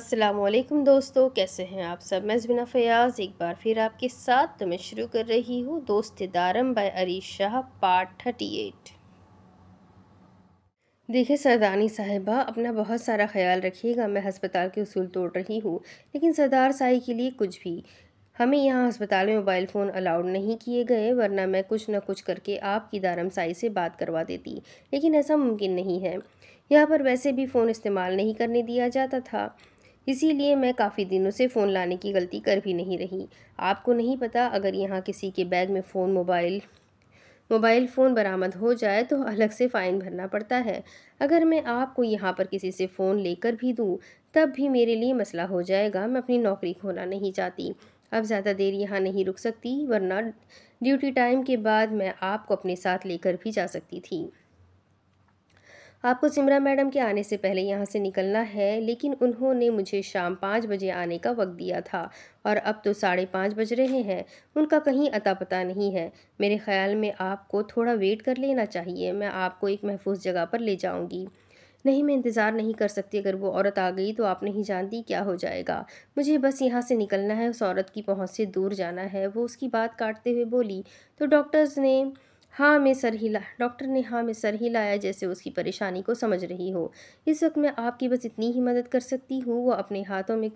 अस्सलामुअलैकुम दोस्तों, कैसे हैं आप सब। मैं ज़बीना फ़याज़ एक बार फिर आपके साथ तो मैं शुरू कर रही हूँ दोस्त दारम बाय अरीश शाह पार्ट 38। देखिए सरदारनी साहिबा, अपना बहुत सारा ख्याल रखिएगा। मैं हस्पताल के उसूल तोड़ रही हूँ, लेकिन सरदार साई के लिए कुछ भी। हमें यहाँ अस्पताल में मोबाइल फ़ोन अलाउड नहीं किए गए, वरना मैं कुछ न कुछ करके आपकी दारम साई से बात करवा देती, लेकिन ऐसा मुमकिन नहीं है। यहाँ पर वैसे भी फ़ोन इस्तेमाल नहीं करने दिया जाता था, इसीलिए मैं काफ़ी दिनों से फ़ोन लाने की गलती कर भी नहीं रही। आपको नहीं पता, अगर यहाँ किसी के बैग में मोबाइल फ़ोन बरामद हो जाए तो अलग से फ़ाइन भरना पड़ता है। अगर मैं आपको यहाँ पर किसी से फ़ोन लेकर भी दूँ, तब भी मेरे लिए मसला हो जाएगा। मैं अपनी नौकरी खोना नहीं चाहती। अब ज़्यादा देर यहाँ नहीं रुक सकती, वरना ड्यूटी टाइम के बाद मैं आपको अपने साथ लेकर भी जा सकती थी। आपको सिमरा मैडम के आने से पहले यहाँ से निकलना है, लेकिन उन्होंने मुझे शाम 5 बजे आने का वक्त दिया था और अब तो 5:30 बज रहे हैं। उनका कहीं अता पता नहीं है। मेरे ख्याल में आपको थोड़ा वेट कर लेना चाहिए। मैं आपको एक महफूज जगह पर ले जाऊंगी। नहीं, मैं इंतज़ार नहीं कर सकती। अगर वो औरत आ गई तो आप नहीं जानती क्या हो जाएगा। मुझे बस यहाँ से निकलना है, उस औरत की पहुँच से दूर जाना है। वो उसकी बात काटते हुए बोली तो डॉक्टर ने हाँ में सर हिलाया, जैसे उसकी परेशानी को समझ रही हो। इस वक्त मैं आपकी बस इतनी ही मदद कर सकती हूँ। वो अपने हाथों में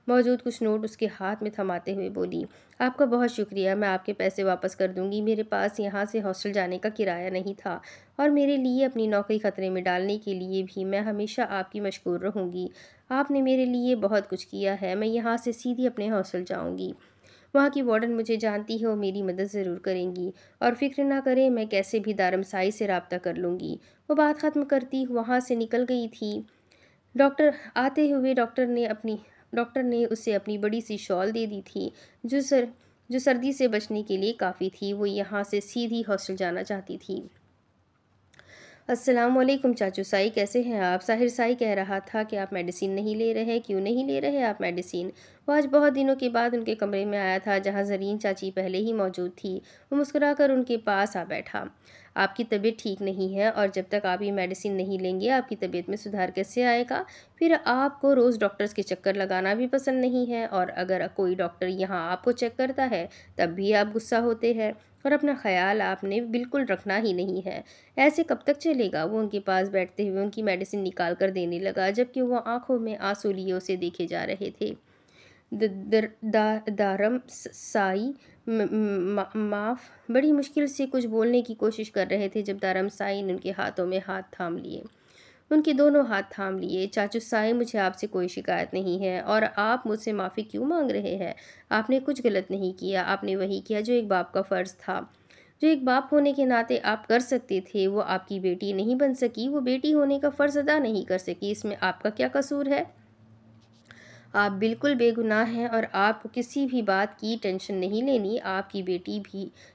मौजूद कुछ नोट उसके हाथ में थमाते हुए बोली, आपका बहुत शुक्रिया, मैं आपके पैसे वापस कर दूंगी। मेरे पास यहाँ से हॉस्टल जाने का किराया नहीं था, और मेरे लिए अपनी नौकरी खतरे में डालने के लिए भी मैं हमेशा आपकी मशकूर रहूँगी। आपने मेरे लिए बहुत कुछ किया है। मैं यहाँ से सीधी अपने हॉस्टल जाऊँगी। वहाँ की वार्डन मुझे जानती है, वो मेरी मदद ज़रूर करेंगी, और फिक्र ना करें, मैं कैसे भी दारमसाई से रब्ता कर लूँगी। वो बात ख़त्म करती वहाँ से निकल गई थी। डॉक्टर आते हुए डॉक्टर ने उसे अपनी बड़ी सी शॉल दे दी थी, जो सर्दी से बचने के लिए काफ़ी थी। वो यहाँ से सीधी हॉस्टल जाना चाहती थी। अस्सलाम वालेकुम चाचू साई, कैसे हैं आप। साहिर साई कह रहा था कि आप मेडिसिन नहीं ले रहे। क्यों नहीं ले रहे आप मेडिसिन। वो आज बहुत दिनों के बाद उनके कमरे में आया था, जहाँ जरीन चाची पहले ही मौजूद थी। वो मुस्कुराकर उनके पास आ बैठा। आपकी तबीयत ठीक नहीं है, और जब तक आप ये मेडिसिन नहीं लेंगे आपकी तबीयत में सुधार कैसे आएगा। फिर आपको रोज़ डॉक्टर्स के चक्कर लगाना भी पसंद नहीं है, और अगर कोई डॉक्टर यहाँ आपको चेक करता है तब भी आप गुस्सा होते हैं, और अपना ख्याल आपने बिल्कुल रखना ही नहीं है। ऐसे कब तक चलेगा। वो उनके पास बैठते हुए उनकी मेडिसिन निकाल कर देने लगा, जबकि वो आंखों में आंसू लिए उसे देखे जा रहे थे। द- दर- दा, दारम साई माफ बड़ी मुश्किल से कुछ बोलने की कोशिश कर रहे थे, जब दारम साई ने उनके हाथों में हाथ थाम लिए। उनके दोनों हाथ थाम लिए। चाचू साई, मुझे आपसे कोई शिकायत नहीं है, और आप मुझसे माफ़ी क्यों मांग रहे हैं। आपने कुछ गलत नहीं किया। आपने वही किया जो एक बाप का फ़र्ज़ था, जो एक बाप होने के नाते आप कर सकते थे। वो आपकी बेटी नहीं बन सकी, वो बेटी होने का फ़र्ज़ अदा नहीं कर सकी। इसमें आपका क्या कसूर है। आप बिल्कुल बेगुनाह हैं, और आपको किसी भी बात की टेंशन नहीं लेनी। आपकी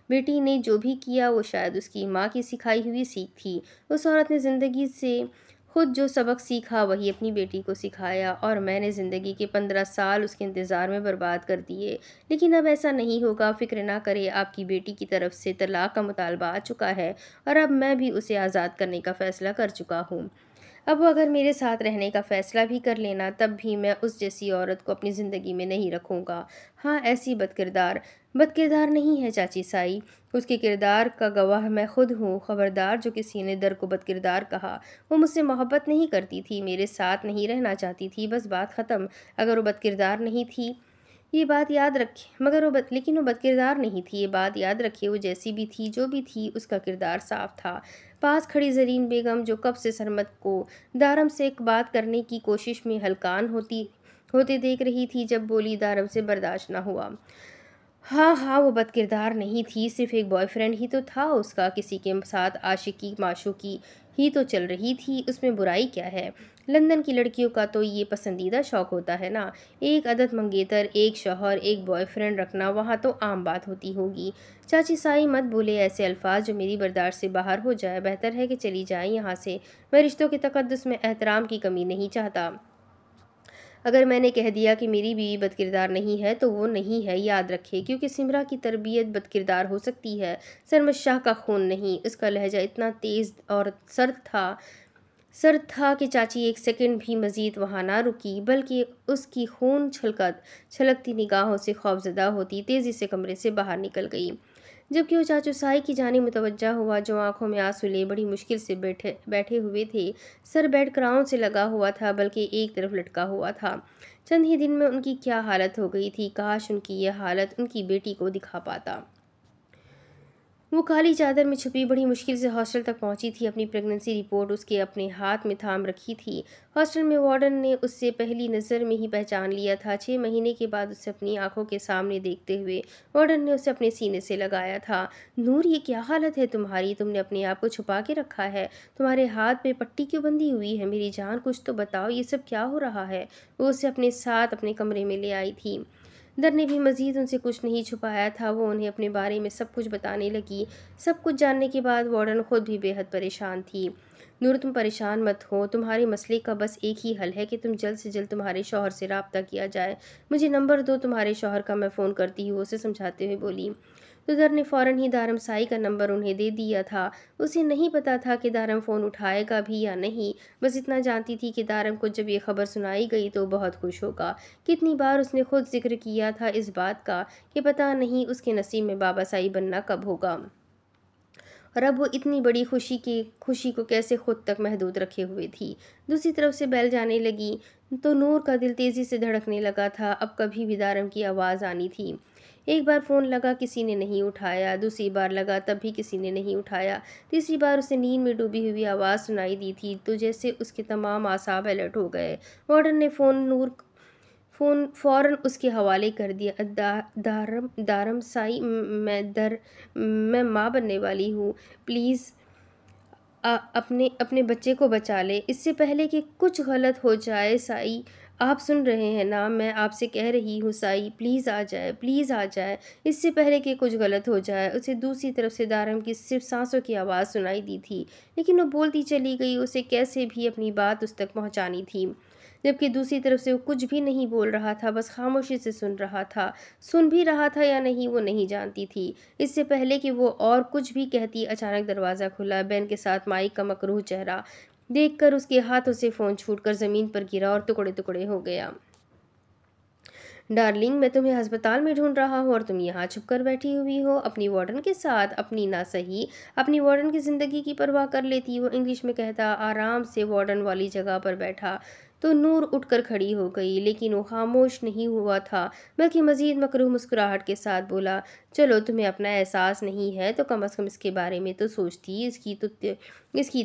बेटी ने जो भी किया वो शायद उसकी माँ की सिखाई हुई सीख थी। उस औरत ने ज़िंदगी से खुद जो सबक सीखा वही अपनी बेटी को सिखाया, और मैंने ज़िंदगी के 15 साल उसके इंतज़ार में बर्बाद कर दिए। लेकिन अब ऐसा नहीं होगा। फ़िक्र ना करें, आपकी बेटी की तरफ से तलाक का मुतालबा आ चुका है, और अब मैं भी उसे आज़ाद करने का फ़ैसला कर चुका हूँ। अब वो अगर मेरे साथ रहने का फ़ैसला भी कर लेना, तब भी मैं उस जैसी औरत को अपनी ज़िंदगी में नहीं रखूँगा। हाँ, ऐसी बदकिरदार नहीं है चाची साई। उसके किरदार का गवाह मैं खुद हूँ। खबरदार, जो किसी ने दर को बदकिरदार कहा, वो मुझसे मोहब्बत नहीं करती थी, मेरे साथ नहीं रहना चाहती थी, बस बात ख़त्म। अगर वो बदकिरदार नहीं थी, ये बात याद रखिए। लेकिन वो बदकिरदार नहीं थी, ये बात याद रखिए। वो जैसी भी थी, जो भी थी, उसका किरदार साफ था। पास खड़ी ज़रीन बेगम, जो कब से सरमद को दारम से एक बात करने की कोशिश में हलकान होते देख रही थी, जब बोली, दारम से बर्दाश्त ना हुआ। हाँ हाँ, वो बदकिरदार नहीं थी, सिर्फ एक बॉयफ्रेंड ही तो था उसका। किसी के साथ आशिकी माशूकी ही तो चल रही थी, उसमें बुराई क्या है। लंदन की लड़कियों का तो ये पसंदीदा शौक होता है ना। एक अदद मंगेतर, एक शौहर, एक बॉयफ्रेंड रखना वहाँ तो आम बात होती होगी। चाची साई, मत बोले ऐसे अल्फाज जो मेरी बर्दाश्त से बाहर हो जाए। बेहतर है कि चली जाए यहाँ से। मैं रिश्तों के तकद्दुस में एहतराम की कमी नहीं चाहता। अगर मैंने कह दिया कि मेरी बीवी बदकिरदार नहीं है, तो वो नहीं है, याद रखे। क्योंकि सिमरा की तरबियत बदकिरदार हो सकती है, सरमद शाह का खून नहीं। उसका लहजा इतना तेज़ और सर्द था सर था कि चाची एक सेकंड भी मज़ीद वहाँ ना रुकी, बल्कि उसकी खून छलकती निगाहों से खौफज़दा होती तेज़ी से कमरे से बाहर निकल गई। जबकि वो चाचू साई की जानिब मुतवज्जा हुआ, जो आंखों में आंसू लिए बड़ी मुश्किल से बैठे बैठे हुए थे। सर बेड क्राउन से लगा हुआ था, बल्कि एक तरफ लटका हुआ था। चंद ही दिन में उनकी क्या हालत हो गई थी, काश उनकी यह हालत उनकी बेटी को दिखा पाता। वो काली चादर में छुपी बड़ी मुश्किल से हॉस्टल तक पहुंची थी। अपनी प्रेगनेंसी रिपोर्ट उसके अपने हाथ में थाम रखी थी। हॉस्टल में वार्डन ने उससे पहली नज़र में ही पहचान लिया था। 6 महीने के बाद उसे अपनी आंखों के सामने देखते हुए वार्डन ने उसे अपने सीने से लगाया था। नूर, ये क्या हालत है तुम्हारी? तुमने अपने आप को छुपा के रखा है। तुम्हारे हाथ पे पट्टी क्यों बंधी हुई है? मेरी जान, कुछ तो बताओ, ये सब क्या हो रहा है? वो उसे अपने साथ अपने कमरे में ले आई थी। दर ने भी मज़ीद उनसे कुछ नहीं छुपाया था। वो उन्हें अपने बारे में सब कुछ बताने लगी। सब कुछ जानने के बाद वार्डन खुद भी बेहद परेशान थी। नूर, तुम परेशान मत हो। तुम्हारे मसले का बस एक ही हल है कि तुम जल्द से जल्द तुम्हारे शौहर से रब्ता किया जाए। मुझे नंबर दो तुम्हारे शौहर का, मैं फ़ोन करती हूँ, उसे समझाते हुए बोली। तो दर ने फ़ौरन ही दारम साई का नंबर उन्हें दे दिया था। उसे नहीं पता था कि दारम फ़ोन उठाएगा भी या नहीं। बस इतना जानती थी कि दारम को जब ये खबर सुनाई गई तो बहुत खुश होगा। कितनी बार उसने खुद जिक्र किया था इस बात का कि पता नहीं उसके नसीब में बाबा साई बनना कब होगा, और अब वो इतनी बड़ी खुशी को कैसे खुद तक महदूद रखे हुए थी। दूसरी तरफ से बेल जाने लगी तो नूर का दिल तेज़ी से धड़कने लगा था। अब कभी भी दारम की आवाज़ आनी थी। एक बार फ़ोन लगा, किसी ने नहीं उठाया। दूसरी बार लगा, तब भी किसी ने नहीं उठाया। तीसरी बार उसे नींद में डूबी हुई आवाज़ सुनाई दी थी तो जैसे उसके तमाम आसाब अलर्ट हो गए। वार्डन ने फ़ोन फ़ौरन उसके हवाले कर दिया। दारम साई, मैं माँ बनने वाली हूँ। प्लीज़ अपने अपने बच्चे को बचा ले, इससे पहले कि कुछ गलत हो जाए। साई, आप सुन रहे हैं ना? मैं आपसे कह रही हूँ साई, प्लीज़ आ जाए, प्लीज़ आ जाए, इससे पहले कि कुछ गलत हो जाए। उसे दूसरी तरफ से दारम की सिर्फ सांसों की आवाज़ सुनाई दी थी, लेकिन वो बोलती चली गई। उसे कैसे भी अपनी बात उस तक पहुँचानी थी, जबकि दूसरी तरफ से वो कुछ भी नहीं बोल रहा था, बस खामोशी से सुन रहा था। सुन भी रहा था या नहीं वो नहीं जानती थी। इससे पहले कि वो और कुछ भी कहती, अचानक दरवाज़ा खुला। बेन के साथ माइक का मकरूह चेहरा देखकर उसके हाथों से फ़ोन छूटकर ज़मीन पर गिरा और टुकड़े टुकड़े हो गया। डार्लिंग, मैं तुम्हें अस्पताल में ढूंढ रहा हूँ और तुम यहाँ छुप कर बैठी हुई हो अपनी वार्डन के साथ। अपनी ना सही, अपनी वार्डन की ज़िंदगी की परवाह कर लेती हो। इंग्लिश में कहता आराम से वार्डन वाली जगह पर बैठा। तो नूर उठकर खड़ी हो गई, लेकिन वो खामोश नहीं हुआ था, बल्कि मज़ीद मकरूह मुस्कुराहट के साथ बोला, चलो, तुम्हें अपना एहसास नहीं है तो कम अज़ कम इसके बारे में तो सोचती। इसकी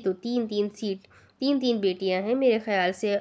तो तीन तीन बेटियां हैं मेरे ख्याल से,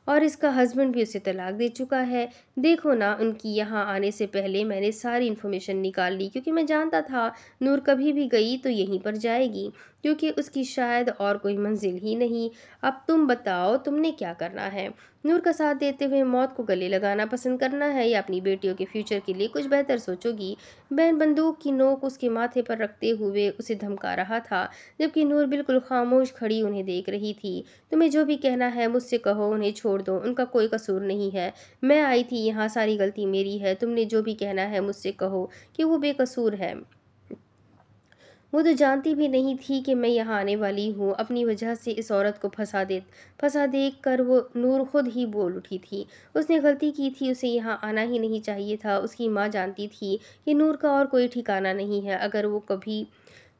और इसका हस्बैंड भी उसे तलाक दे चुका है। देखो ना, उनकी यहाँ आने से पहले मैंने सारी इन्फॉर्मेशन निकाल ली, क्योंकि मैं जानता था नूर कभी भी गई तो यहीं पर जाएगी, क्योंकि उसकी शायद और कोई मंजिल ही नहीं। अब तुम बताओ, तुमने क्या करना है? नूर का साथ देते हुए मौत को गले लगाना पसंद करना है, या अपनी बेटियों के फ्यूचर के लिए कुछ बेहतर सोचोगी? बहन बंदूक की नोक उसके माथे पर रखते हुए उसे धमका रहा था, जबकि नूर बिल्कुल खामोश खड़ी उन्हें देख रही थी। तुम्हें जो भी कहना है मुझसे कहो, उन्हें छोड़ दो, उनका कोई कसूर नहीं है। मैं आई थी यहाँ, सारी गलती मेरी है। तुमने जो भी कहना है मुझसे कहो कि वो बेकसूर है। वो तो जानती भी नहीं थी कि मैं यहाँ आने वाली हूँ। अपनी वजह से इस औरत को फंसा देख कर वो नूर खुद ही बोल उठी थी। उसने गलती की थी, उसे यहाँ आना ही नहीं चाहिए था। उसकी माँ जानती थी कि नूर का और कोई ठिकाना नहीं है। अगर वो कभी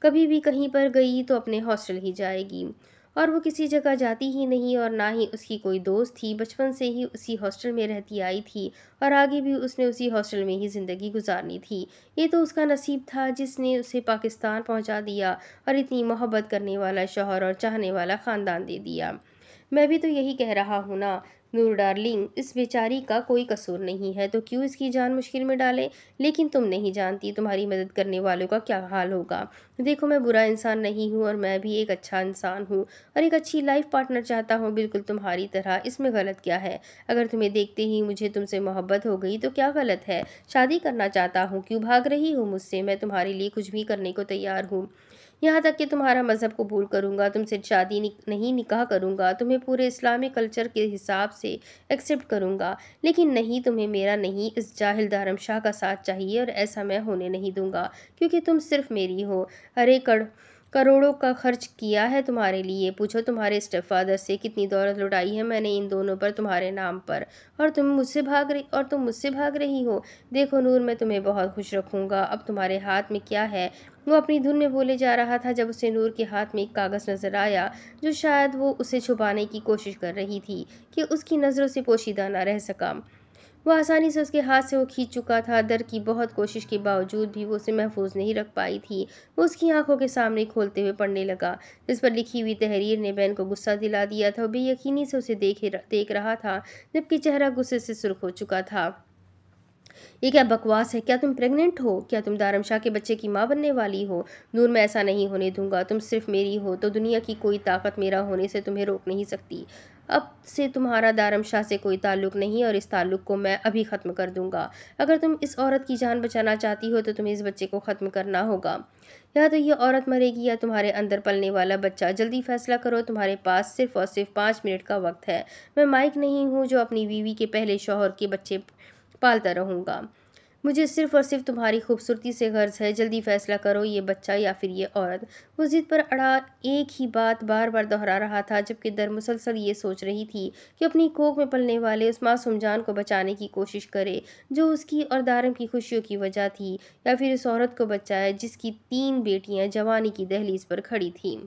कभी भी कहीं पर गई तो अपने हॉस्टल ही जाएगी, और वो किसी जगह जाती ही नहीं, और ना ही उसकी कोई दोस्त थी। बचपन से ही उसी हॉस्टल में रहती आई थी, और आगे भी उसने उसी हॉस्टल में ही ज़िंदगी गुजारनी थी। ये तो उसका नसीब था जिसने उसे पाकिस्तान पहुंचा दिया और इतनी मोहब्बत करने वाला शौहर और चाहने वाला ख़ानदान दे दिया। मैं भी तो यही कह रहा हूँ ना नूर डार्लिंग, इस बेचारी का कोई कसूर नहीं है, तो क्यों इसकी जान मुश्किल में डालें? लेकिन तुम नहीं जानती तुम्हारी मदद करने वालों का क्या हाल होगा। देखो, मैं बुरा इंसान नहीं हूँ, और मैं भी एक अच्छा इंसान हूँ, और एक अच्छी लाइफ पार्टनर चाहता हूँ, बिल्कुल तुम्हारी तरह। इसमें गलत क्या है? अगर तुम्हें देखते ही मुझे तुमसे मोहब्बत हो गई तो क्या गलत है? शादी करना चाहता हूँ, क्यों भाग रही हूँ मुझसे? मैं तुम्हारे लिए कुछ भी करने को तैयार हूँ, यहाँ तक कि तुम्हारा मज़हब कबूल करूँगा, तुमसे शादी नहीं निकाह करूँगा, तुम्हें पूरे इस्लामी कल्चर के हिसाब से एक्सेप्ट करूँगा। लेकिन नहीं, तुम्हें मेरा नहीं, इस जाहिल धर्मशाह का साथ चाहिए, और ऐसा मैं होने नहीं दूँगा, क्योंकि तुम सिर्फ मेरी हो। अरे करोड़ों का खर्च किया है तुम्हारे लिए। पूछो तुम्हारे स्टेपफादर से कितनी दौलत लुटाई है मैंने इन दोनों पर तुम्हारे नाम पर, और तुम मुझसे भाग रही हो। देखो नूर, मैं तुम्हें बहुत खुश रखूंगा। अब तुम्हारे हाथ में क्या है? वो अपनी धुन में बोले जा रहा था जब उसे नूर के हाथ में एक कागज़ नजर आया, जो शायद वो उसे छुपाने की कोशिश कर रही थी कि उसकी नज़रों से पोशीदा न रह सका। वो आसानी से उसके हाथ से वो खींच चुका था। डर की बहुत कोशिश के बावजूद भी वो उसे महफूज नहीं रख पाई थी। वो उसकी आंखों के सामने खोलते हुए पढ़ने लगा। जिस पर लिखी हुई तहरीर ने बैन को गुस्सा दिला दिया था। वो बेयकीनी से उसे देख रहा था, जबकि चेहरा गुस्से से सुर्ख हो चुका था। ये क्या बकवास है? क्या तुम प्रेग्नेंट हो? क्या तुम दारमशाह के बच्चे की माँ बनने वाली हो? नूर, मैं ऐसा नहीं होने दूंगा। तुम सिर्फ मेरी हो तो दुनिया की कोई ताकत मेरा होने से तुम्हें रोक नहीं सकती। अब से तुम्हारा दारमशाह से कोई ताल्लुक नहीं, और इस ताल्लुक को मैं अभी ख़त्म कर दूंगा। अगर तुम इस औरत की जान बचाना चाहती हो तो तुम्हें इस बच्चे को ख़त्म करना होगा। या तो ये औरत मरेगी या तुम्हारे अंदर पलने वाला बच्चा। जल्दी फैसला करो। तुम्हारे पास सिर्फ और सिर्फ 5 मिनट का वक्त है। मैं माइक नहीं हूँ जो अपनी बीवी के पहले शौहर के बच्चे पालता रहूँगा। मुझे सिर्फ और सिर्फ तुम्हारी खूबसूरती से गर्ज है। जल्दी फैसला करो, ये बच्चा या फिर ये औरत। वो जिद पर अड़ा एक ही बात बार बार दोहरा रहा था, जबकि दर मुसलसल ये सोच रही थी कि अपनी कोख में पलने वाले उस मासूम जान को बचाने की कोशिश करे जो उसकी और दारम की खुशियों की वजह थी, या फिर उस औरत को बचाए जिसकी 3 बेटियां जवानी की दहलीज पर खड़ी थीं।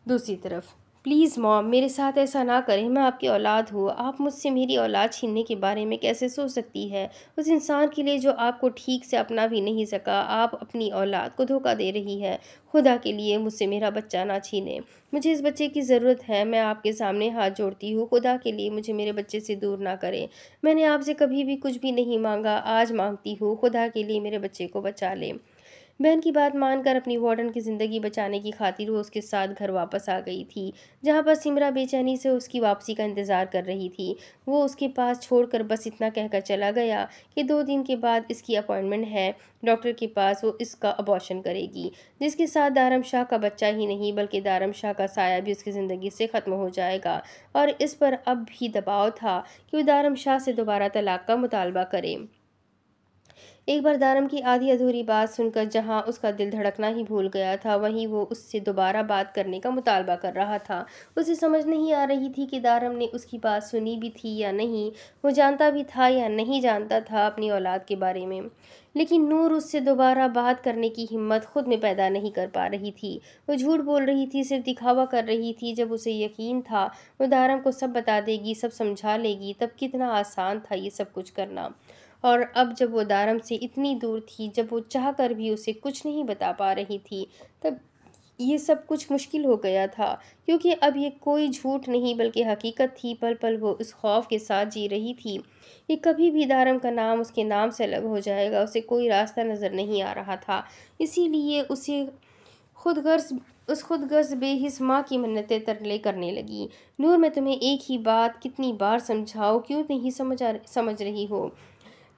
दूसरी तरफ, प्लीज़ मॉम, मेरे साथ ऐसा ना करें। मैं आपकी औलाद हूँ। आप मुझसे मेरी औलाद छीनने के बारे में कैसे सोच सकती है? उस इंसान के लिए जो आपको ठीक से अपना भी नहीं सका, आप अपनी औलाद को धोखा दे रही है। खुदा के लिए मुझसे मेरा बच्चा ना छीने। मुझे इस बच्चे की ज़रूरत है। मैं आपके सामने हाथ जोड़ती हूँ। खुदा के लिए मुझे मेरे बच्चे से दूर ना करें। मैंने आपसे कभी भी कुछ भी नहीं मांगा, आज मांगती हूँ। खुदा के लिए मेरे बच्चे को बचा लें। बहन की बात मानकर अपनी वार्डन की ज़िंदगी बचाने की खातिर वो उसके साथ घर वापस आ गई थी, जहाँ पर सिमरा बेचैनी से उसकी वापसी का इंतज़ार कर रही थी। वो उसके पास छोड़कर बस इतना कहकर चला गया कि 2 दिन के बाद इसकी अपॉइंटमेंट है डॉक्टर के पास। वो इसका अबॉर्शन करेगी, जिसके साथ दारम शाह का बच्चा ही नहीं बल्कि दारम शाह का साया भी उसकी ज़िंदगी से ख़त्म हो जाएगा। और इस पर अब भी दबाव था कि वो दारम शाह से दोबारा तलाक का मुतालबा करे। एक बार दारम की आधी अधूरी बात सुनकर जहां उसका दिल धड़कना ही भूल गया था, वहीं वो उससे दोबारा बात करने का मुतालबा कर रहा था। उसे समझ नहीं आ रही थी कि दारम ने उसकी बात सुनी भी थी या नहीं, वो जानता भी था या नहीं जानता था अपनी औलाद के बारे में। लेकिन नूर उससे दोबारा बात करने की हिम्मत खुद में पैदा नहीं कर पा रही थी। वो झूठ बोल रही थी, सिर्फ दिखावा कर रही थी। जब उसे यकीन था वो दारम को सब बता देगी, सब समझा लेगी, तब कितना आसान था ये सब कुछ करना। और अब जब वो दारम से इतनी दूर थी, जब वो चाह कर भी उसे कुछ नहीं बता पा रही थी, तब ये सब कुछ मुश्किल हो गया था, क्योंकि अब ये कोई झूठ नहीं बल्कि हकीकत थी। पल पल वो इस खौफ के साथ जी रही थी कि कभी भी दारम का नाम उसके नाम से अलग हो जाएगा। उसे कोई रास्ता नज़र नहीं आ रहा था, इसीलिए उसे खुदगर्ज उस खुदगर्ज बेहिस माँ की मन्नतें तरले करने लगी। नूर, मैं तुम्हें एक ही बात कितनी बार समझाऊं, क्यों नहीं समझ रही हो?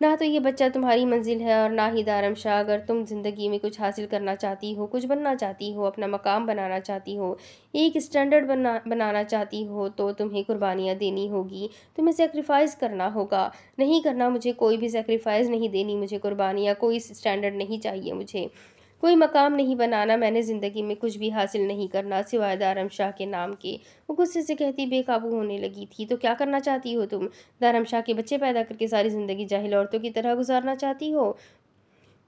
ना तो ये बच्चा तुम्हारी मंजिल है और ना ही दारमशाह। अगर तुम ज़िंदगी में कुछ हासिल करना चाहती हो, कुछ बनना चाहती हो, अपना मकाम बनाना चाहती हो, एक स्टैंडर्ड बनाना चाहती हो, तो तुम्हें कुर्बानियाँ देनी होगी, तुम्हें सेक्रीफाइस करना होगा। नहीं करना मुझे कोई भी सेक्रीफाइस नहीं देनी, मुझे कुर्बानियाँ, कोई स्टैंडर्ड नहीं चाहिए, मुझे कोई मकाम नहीं बनाना। मैंने ज़िंदगी में कुछ भी हासिल नहीं करना सिवाय दारमशाह के नाम के। वो गुस्से से कहती बेकाबू होने लगी थी। तो क्या करना चाहती हो तुम? दारमशाह के बच्चे पैदा करके सारी ज़िंदगी जाहिल औरतों की तरह गुजारना चाहती हो?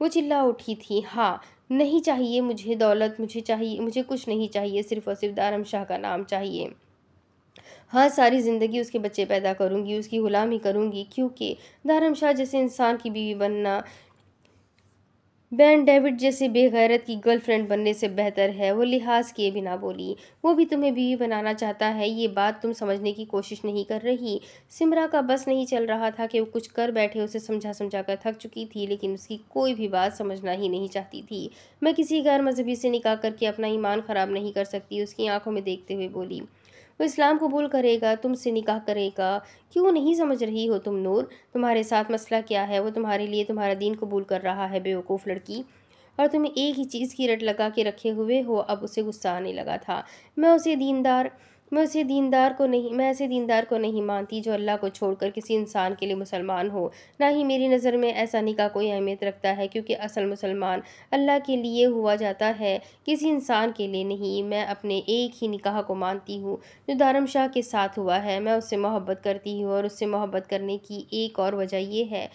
वो चिल्ला उठी थी। हाँ, नहीं चाहिए मुझे दौलत, मुझे कुछ नहीं चाहिए, सिर्फ़ और सिर्फ़ दारमशाह का नाम चाहिए। हाँ, सारी ज़िंदगी उसके बच्चे पैदा करूँगी, उसकी ग़ुलामी करूँगी, क्योंकि दारमशाह जैसे इंसान की बीवी बनना बेन डेविड जैसे बेगैरत की गर्लफ्रेंड बनने से बेहतर है। वो लिहाज किए बिना बोली। वो भी तुम्हें बीवी बनाना चाहता है, ये बात तुम समझने की कोशिश नहीं कर रही। सिमरा का बस नहीं चल रहा था कि वो कुछ कर बैठे। उसे समझा समझा कर थक चुकी थी, लेकिन उसकी कोई भी बात समझना ही नहीं चाहती थी। मैं किसी गैर मजहबी से निकाह करके अपना ईमान ख़राब नहीं कर सकती, उसकी आंखों में देखते हुए बोली। वो इस्लाम कबूल करेगा, तुमसे निकाह करेगा। क्यों नहीं समझ रही हो तुम नूर? तुम्हारे साथ मसला क्या है? वो तुम्हारे लिए तुम्हारा दीन कबूल कर रहा है, बेवकूफ़ लड़की। और तुम एक ही चीज़ की रट लगा के रखे हुए हो। अब उसे गुस्सा आने लगा था। मैं उसे दीनदार मैं ऐसे दीनदार को नहीं मानती जो अल्लाह को छोड़कर किसी इंसान के लिए मुसलमान हो। ना ही मेरी नज़र में ऐसा निकाह कोई अहमियत रखता है, क्योंकि असल मुसलमान अल्लाह के लिए हुआ जाता है, किसी इंसान के लिए नहीं। मैं अपने एक ही निकाह को मानती हूँ जो दारमशाह के साथ हुआ है। मैं उससे मोहब्बत करती हूँ और उससे मोहब्बत करने की एक और वजह ये है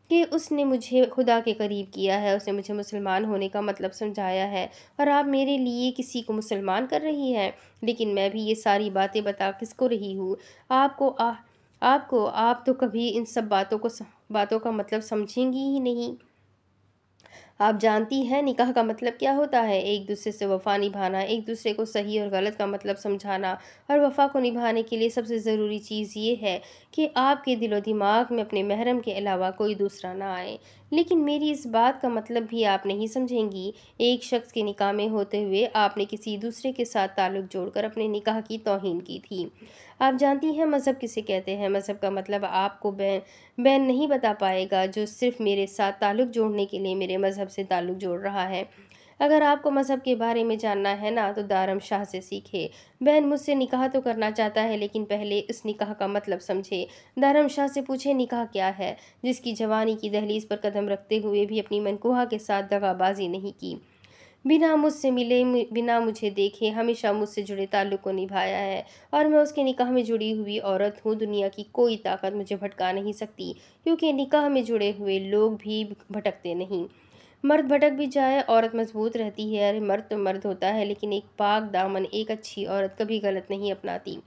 कि उसने मुझे खुदा के करीब किया है, उसने मुझे मुसलमान होने का मतलब समझाया है। और आप मेरे लिए किसी को मुसलमान कर रही हैं, लेकिन मैं भी ये सारी बातें बता किसको रही हूँ? आपको आप तो कभी इन सब बातों का मतलब समझेंगी ही नहीं। आप जानती हैं निकाह का मतलब क्या होता है? एक दूसरे से वफ़ा निभाना, एक दूसरे को सही और गलत का मतलब समझाना। और वफ़ा को निभाने के लिए सबसे ज़रूरी चीज़ ये है कि आपके दिलो दिमाग में अपने महरम के अलावा कोई दूसरा ना आए। लेकिन मेरी इस बात का मतलब भी आप नहीं समझेंगी। एक शख्स के निकाह में होते हुए आपने किसी दूसरे के साथ ताल्लुक़ जोड़कर अपने निकाह की तौहीन की थी। आप जानती हैं मज़हब किसे कहते हैं? मज़हब का मतलब आपको बैन नहीं बता पाएगा, जो सिर्फ़ मेरे साथ ताल्लुक़ जोड़ने के लिए मेरे मज़हब से ताल्लुक़ जोड़ रहा है। अगर आपको मज़हब के बारे में जानना है ना, तो दारम शाह से सीखे। बहन मुझसे निकाह तो करना चाहता है, लेकिन पहले इस निकाह का मतलब समझे। दारम शाह से पूछे निकाह क्या है, जिसकी जवानी की दहलीज पर कदम रखते हुए भी अपनी मनकोहा के साथ दगाबाजी नहीं की, बिना मुझसे मिले, बिना मुझे देखे हमेशा मुझसे जुड़े ताल्लुक़ को निभाया है। और मैं उसके निकाह में जुड़ी हुई औरत हूँ। दुनिया की कोई ताकत मुझे भटका नहीं सकती, क्योंकि निकाह में जुड़े हुए लोग भी भटकते नहीं। मर्द भटक भी जाए, औरत मजबूत रहती है। अरे मर्द तो मर्द होता है, लेकिन एक पाक दामन, एक अच्छी औरत कभी गलत नहीं अपनाती।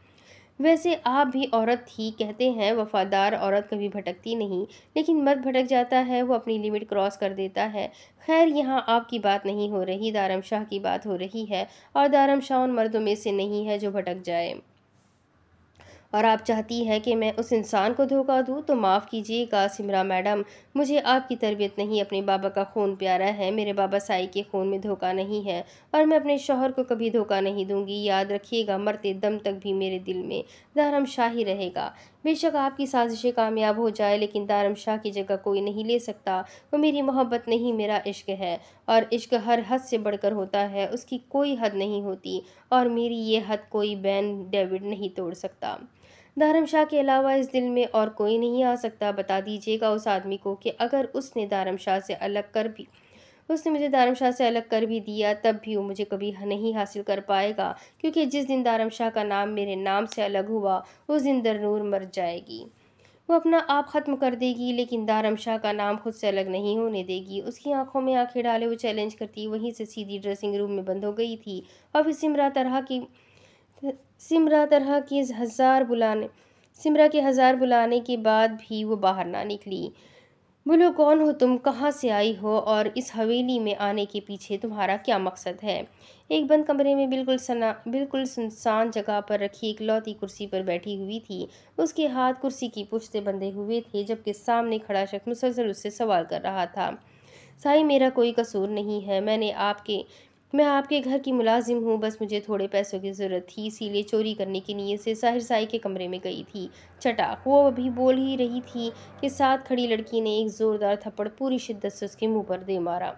वैसे आप भी औरत ही, कहते हैं वफादार औरत कभी भटकती नहीं, लेकिन मर्द भटक जाता है, वो अपनी लिमिट क्रॉस कर देता है। खैर, यहाँ आपकी बात नहीं हो रही, दारमशाह की बात हो रही है। और दारमशाह उन मर्दों में से नहीं है जो भटक जाए। और आप चाहती हैं कि मैं उस इंसान को धोखा दूँ, तो माफ़ कीजिएगा सिमरा मैडम, मुझे आपकी तरबियत नहीं, अपने बाबा का खून प्यारा है। मेरे बाबा साई के खून में धोखा नहीं है, और मैं अपने शौहर को कभी धोखा नहीं दूंगी। याद रखिएगा, मरते दम तक भी मेरे दिल में दारमशाह ही रहेगा। बेशक आपकी साजिशें कामयाब हो जाए, लेकिन दारमशाह की जगह कोई नहीं ले सकता। वो मेरी मोहब्बत नहीं, मेरा इश्क है। और इश्क हर हद से बढ़कर होता है, उसकी कोई हद नहीं होती। और मेरी ये हद कोई बैन डेविड नहीं तोड़ सकता। धर्मशाह के अलावा इस दिल में और कोई नहीं आ सकता। बता दीजिएगा उस आदमी को कि अगर उसने मुझे दारमशाह से अलग कर भी दिया, तब भी वो मुझे कभी नहीं हासिल कर पाएगा, क्योंकि जिस दिन दारमशाह का नाम मेरे नाम से अलग हुआ, उस दिन दरनूर मर जाएगी। वो अपना आप ख़त्म कर देगी, लेकिन दारमशाह का नाम खुद से अलग नहीं होने देगी। उसकी आंखों में आंखें डाले वो चैलेंज करती वहीं से सीधी ड्रेसिंग रूम में बंद हो गई थी। और फिर सिमरा तरह के सिमरा के हज़ार बुलाने के बाद भी वो बाहर ना निकली। बोलो, कौन हो तुम, कहाँ से आई हो, और इस हवेली में आने के पीछे तुम्हारा क्या मकसद है? एक बंद कमरे में बिल्कुल सुनसान जगह पर रखी एक लौती कुर्सी पर बैठी हुई थी। उसके हाथ कुर्सी की पुष्ट से बंधे हुए थे, जबकि सामने खड़ा शख्स मुसलसल उससे सवाल कर रहा था। साईं, मेरा कोई कसूर नहीं है। मैं आपके घर की मुलाजिम हूँ। बस मुझे थोड़े पैसों की ज़रूरत थी, इसीलिए चोरी करने की नीयत से साहिर साई के कमरे में गई थी। चटाक, वो अभी बोल ही रही थी कि साथ खड़ी लड़की ने एक ज़ोरदार थप्पड़ पूरी शिद्दत से उसके मुंह पर दे मारा।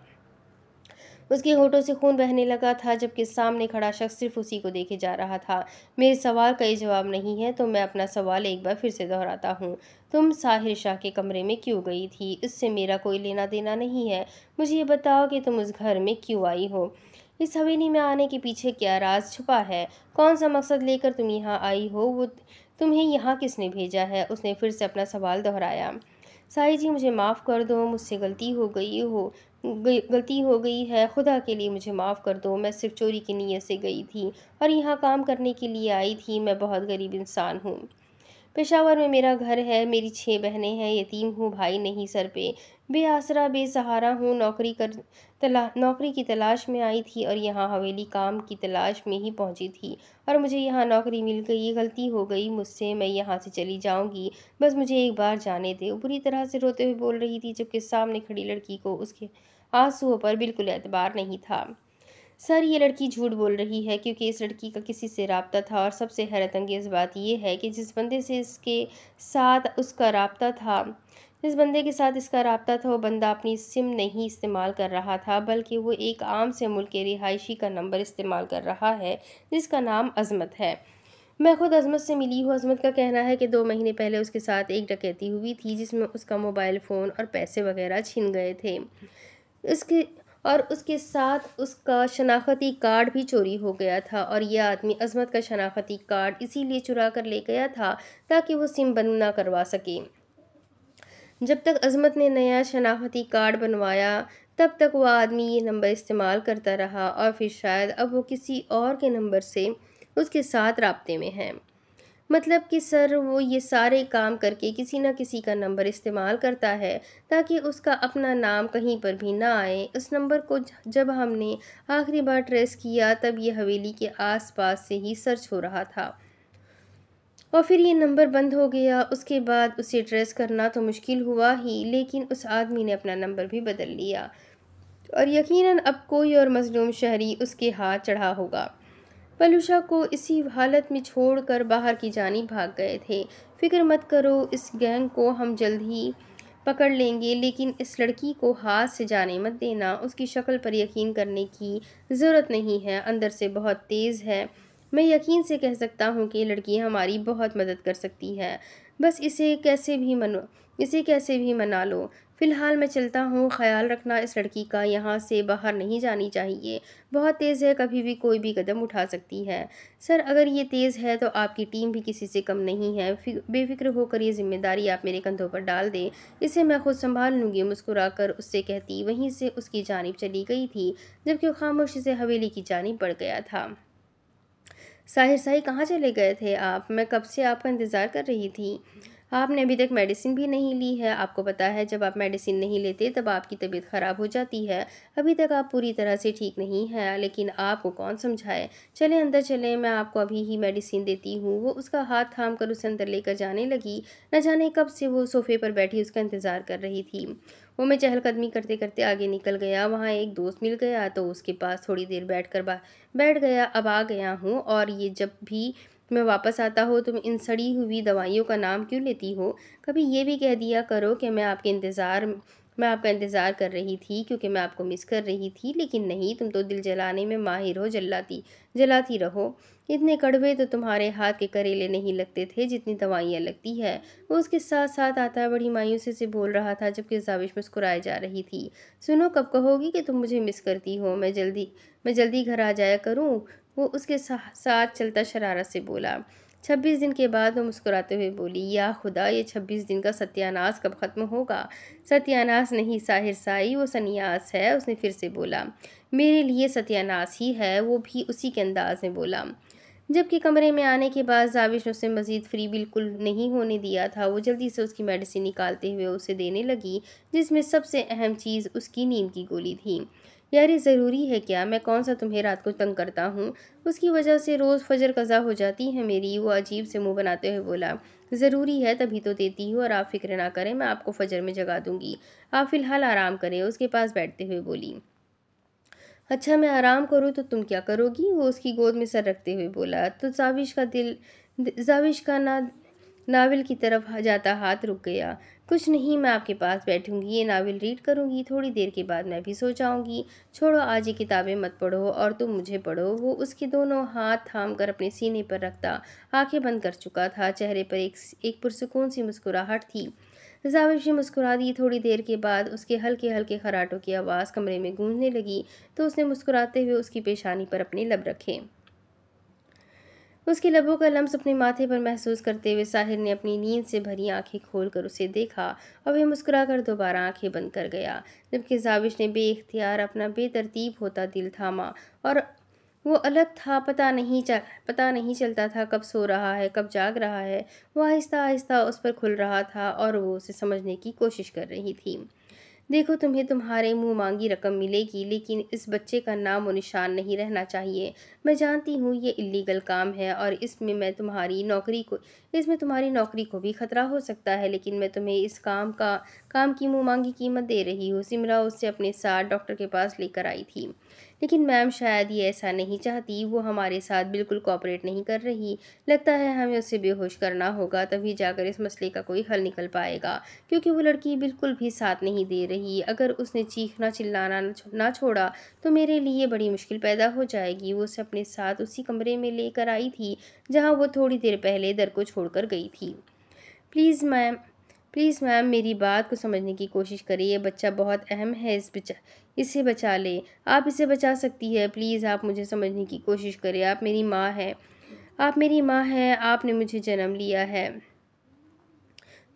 उसके होठों से खून बहने लगा था, जबकि सामने खड़ा शख्स सिर्फ उसी को देखे जा रहा था। मेरे सवाल का ये जवाब नहीं है, तो मैं अपना सवाल एक बार फिर से दोहराता हूँ। तुम साहिर शाह के कमरे में क्यों गई थी? इससे मेरा कोई लेना देना नहीं है। मुझे ये बताओ कि तुम उस घर में क्यों आई हो? इस हवेली में आने के पीछे क्या राज छुपा है? कौन सा मकसद लेकर तुम यहाँ आई हो? तुम्हें यहाँ किसने भेजा है? उसने फिर से अपना सवाल दोहराया। साईं जी, मुझे माफ़ कर दो, मुझसे गलती हो गई है। खुदा के लिए मुझे माफ़ कर दो। मैं सिर्फ चोरी की नीयत से गई थी और यहाँ काम करने के लिए आई थी। मैं बहुत गरीब इंसान हूँ। पेशावर में मेरा घर है, मेरी 6 बहनें हैं, यतीम हूँ, भाई नहीं सर पे, बेआसरा बेसहारा हूँ। नौकरी की तलाश में आई थी और यहाँ हवेली काम की तलाश में ही पहुँची थी, और मुझे यहाँ नौकरी मिल गई। गलती हो गई मुझसे, मैं यहाँ से चली जाऊँगी, बस मुझे एक बार जाने दे। वो बुरी तरह से रोते हुए बोल रही थी, जबकि सामने खड़ी लड़की को उसके आंसुओं पर बिल्कुल एतबार नहीं था। सर, ये लड़की झूठ बोल रही है, क्योंकि इस लड़की का किसी से राब्ता था, और सबसे हैरत अंगेज़ बात यह है कि जिस बंदे के साथ इसका राब्ता था, वो बंदा अपनी सिम नहीं इस्तेमाल कर रहा था, बल्कि वो एक आम से मुल्क के रिहायशी का नंबर इस्तेमाल कर रहा है, जिसका नाम अज़मत है। मैं खुद अज़मत से मिली हूँ। अज़मत का कहना है कि 2 महीने पहले उसके साथ एक डकैती हुई थी जिसमें उसका मोबाइल फ़ोन और पैसे वग़ैरह छिन गए थे। उसके और उसके साथ उसका शनाख्ती कार्ड भी चोरी हो गया था और ये आदमी अज़मत का शनाख्ती कार्ड इसीलिए चुरा कर ले गया था ताकि वो सिम बंद ना करवा सके। जब तक अज़मत ने नया शनाख्ती कार्ड बनवाया तब तक वह आदमी ये नंबर इस्तेमाल करता रहा और फिर शायद अब वो किसी और के नंबर से उसके साथ राब्ते में है। मतलब कि सर वो ये सारे काम करके किसी न किसी का नंबर इस्तेमाल करता है ताकि उसका अपना नाम कहीं पर भी ना आए। उस नंबर को जब हमने आखिरी बार ट्रेस किया तब ये हवेली के आसपास से ही सर्च हो रहा था और फिर ये नंबर बंद हो गया। उसके बाद उसे ट्रेस करना तो मुश्किल हुआ ही, लेकिन उस आदमी ने अपना नंबर भी बदल लिया और यकीनन अब कोई और मज़लूम शहरी उसके हाथ चढ़ा होगा। पलूशा को इसी हालत में छोड़कर बाहर की जानिब भाग गए थे। फिक्र मत करो, इस गैंग को हम जल्द ही पकड़ लेंगे, लेकिन इस लड़की को हाथ से जाने मत देना। उसकी शक्ल पर यकीन करने की ज़रूरत नहीं है, अंदर से बहुत तेज़ है। मैं यकीन से कह सकता हूँ कि ये लड़की हमारी बहुत मदद कर सकती है। बस इसे कैसे भी मना लो। फ़िलहाल मैं चलता हूँ, ख़याल रखना इस लड़की का यहाँ से बाहर नहीं जानी चाहिए। बहुत तेज़ है, कभी भी कोई भी कदम उठा सकती है। सर अगर ये तेज़ है तो आपकी टीम भी किसी से कम नहीं है। बेफ़िक्र होकर ये ज़िम्मेदारी आप मेरे कंधों पर डाल दें, इसे मैं खुद संभाल लूँगी, मुस्कुराकर उससे कहती वहीं से उसकी जानिब चली गई थी, जबकि वो खामोशी से हवेली की जानिब बढ़ गया था। साहिर साई कहाँ चले गए थे आप? मैं कब से आपका इंतज़ार कर रही थी। आपने अभी तक मेडिसिन भी नहीं ली है। आपको पता है जब आप मेडिसिन नहीं लेते तब आपकी तबीयत ख़राब हो जाती है। अभी तक आप पूरी तरह से ठीक नहीं हैं, लेकिन आपको कौन समझाए। चलें अंदर चलें, मैं आपको अभी ही मेडिसिन देती हूँ। वो उसका हाथ थाम कर उसे अंदर लेकर जाने लगी। न जाने कब से वो सोफ़े पर बैठी उसका इंतज़ार कर रही थी। वो मैं चहलकदमी करते करते आगे निकल गया। वहाँ एक दोस्त मिल गया तो उसके पास थोड़ी देर बैठ गया। अब आ गया हूँ और ये जब भी मैं वापस आता हो तुम इन सड़ी हुई दवाइयों का नाम क्यों लेती हो? कभी ये भी कह दिया करो कि मैं आपका इंतज़ार कर रही थी क्योंकि मैं आपको मिस कर रही थी, लेकिन नहीं, तुम तो दिल जलाने में माहिर हो, जलाती रहो। इतने कड़वे तो तुम्हारे हाथ के करेले नहीं लगते थे जितनी दवाइयाँ लगती है। वो उसके साथ साथ आता बड़ी मायूसी से बोल रहा था, जबकि ज़ाविश मुस्कुराए जा रही थी। सुनो, कब कहोगी कि तुम मुझे मिस करती हो? मैं जल्दी घर आ जाया करूँ? वो उसके साथ चलता शरारत से बोला। 26 दिन के बाद वो मुस्कुराते हुए बोली, या खुदा, ये 26 दिन का सत्यानाश कब ख़त्म होगा? सत्यानाश नहीं साहिर साई, वो सन्यास है, उसने फिर से बोला। मेरे लिए सत्यानाश ही है, वो भी उसी के अंदाज में बोला। जबकि कमरे में आने के बाद जाविश ने उसे मज़ीद फ्री बिल्कुल नहीं होने दिया था। वो जल्दी से उसकी मेडिसिन निकालते हुए उसे देने लगी, जिसमें सबसे अहम चीज़ उसकी नींद की गोली थी। यार ये ज़रूरी है क्या? मैं कौन सा तुम्हें रात को तंग करता हूँ? उसकी वजह से रोज़ फजर कज़ा हो जाती है मेरी। वो अजीब से मुंह बनाते हुए बोला। ज़रूरी है तभी तो देती हूँ, और आप फिक्र ना करें, मैं आपको फजर में जगा दूंगी। आप फ़िलहाल आराम करें, उसके पास बैठते हुए बोली। अच्छा मैं आराम करूँ तो तुम क्या करोगी? वो उसकी गोद में सर रखते हुए बोला। तो जाविश का नावल की तरफ जाता हाथ रुक गया। कुछ नहीं, मैं आपके पास बैठूंगी, ये नावल रीड करूंगी, थोड़ी देर के बाद मैं भी सो जाऊंगी। छोड़ो, आज ये किताबें मत पढ़ो और तुम मुझे पढ़ो। वो उसके दोनों हाथ थाम कर अपने सीने पर रखता आंखें बंद कर चुका था। चेहरे पर एक पुरसुकून सी मुस्कुराहट थी। जाविश ने मुस्कुरा दी। थोड़ी देर के बाद उसके हल्के हल्के खराटों की आवाज़ कमरे में गूंजने लगी तो उसने मुस्कुराते हुए उसकी पेशानी पर अपने लब रखे। उसके लबों का लम्स अपने माथे पर महसूस करते हुए साहिर ने अपनी नींद से भरी आंखें खोलकर उसे देखा और वह मुस्कुराकर दोबारा आंखें बंद कर गया, जबकि जाविश ने बेइख्तियार अपना बेतरतीब होता दिल थामा और वो अलग था। पता नहीं चलता था कब सो रहा है, कब जाग रहा है। वो आहिस्ता आहिस्ता उस पर खुल रहा था और वो उसे समझने की कोशिश कर रही थी। देखो, तुम्हें तुम्हारे मुंह मांगी रकम मिलेगी, लेकिन इस बच्चे का नाम और निशान नहीं रहना चाहिए। मैं जानती हूँ ये इल्लीगल काम है और इसमें तुम्हारी नौकरी को भी खतरा हो सकता है, लेकिन मैं तुम्हें इस काम की मुँह-माँगी कीमत दे रही हूँ। सिमरा उससे अपने साथ डॉक्टर के पास लेकर आई थी। लेकिन मैम शायद ये ऐसा नहीं चाहती, वो हमारे साथ बिल्कुल कोऑपरेट नहीं कर रही। लगता है हमें उसे बेहोश करना होगा, तभी जाकर इस मसले का कोई हल निकल पाएगा, क्योंकि वो लड़की बिल्कुल भी साथ नहीं दे रही। अगर उसने चीखना चिल्लाना ना छोड़ा तो मेरे लिए बड़ी मुश्किल पैदा हो जाएगी। वो उसे अपने साथ उसी कमरे में लेकर आई थी जहाँ वो थोड़ी देर पहले दर को छोड़कर गई थी। प्लीज़ मैम प्लीज़ मैम मेरी बात को समझने की कोशिश करिए। ये बच्चा बहुत अहम है, इसे बचा लें। आप इसे बचा सकती है। प्लीज़ आप मुझे समझने की कोशिश करें। आप मेरी माँ हैं। आप मेरी माँ हैं, आपने मुझे जन्म लिया है।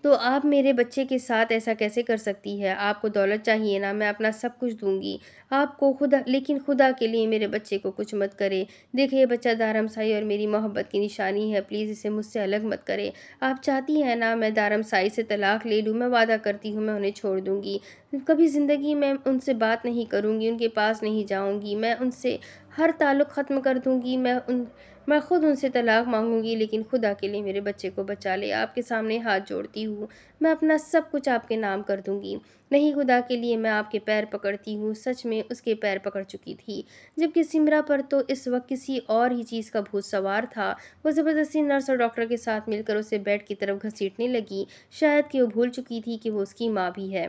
तो आप मेरे बच्चे के साथ ऐसा कैसे कर सकती है? आपको दौलत चाहिए ना, मैं अपना सब कुछ दूँगी आपको, लेकिन खुदा के लिए मेरे बच्चे को कुछ मत करें। देखिए ये बच्चा दारमसाई और मेरी मोहब्बत की निशानी है, प्लीज़ इसे मुझसे अलग मत करें। आप चाहती हैं ना मैं दारमसाई से तलाक ले लूँ, मैं वादा करती हूँ मैं उन्हें छोड़ दूँगी। कभी ज़िंदगी में उनसे बात नहीं करूँगी, उनके पास नहीं जाऊँगी, मैं उनसे हर ताल्लुक़ ख़त्म कर दूँगी। मैं खुद उनसे तलाक मांगूंगी, लेकिन खुदा के लिए मेरे बच्चे को बचा ले। आपके सामने हाथ जोड़ती हूँ, मैं अपना सब कुछ आपके नाम कर दूंगी। नहीं, खुदा के लिए मैं आपके पैर पकड़ती हूँ। सच में उसके पैर पकड़ चुकी थी, जबकि सिमरा पर तो इस वक्त किसी और ही चीज़ का भूत सवार था। वो ज़बरदस्ती नर्स और डॉक्टर के साथ मिलकर उसे बेड की तरफ घसीटने लगी, शायद कि वो भूल चुकी थी कि वो उसकी माँ भी है।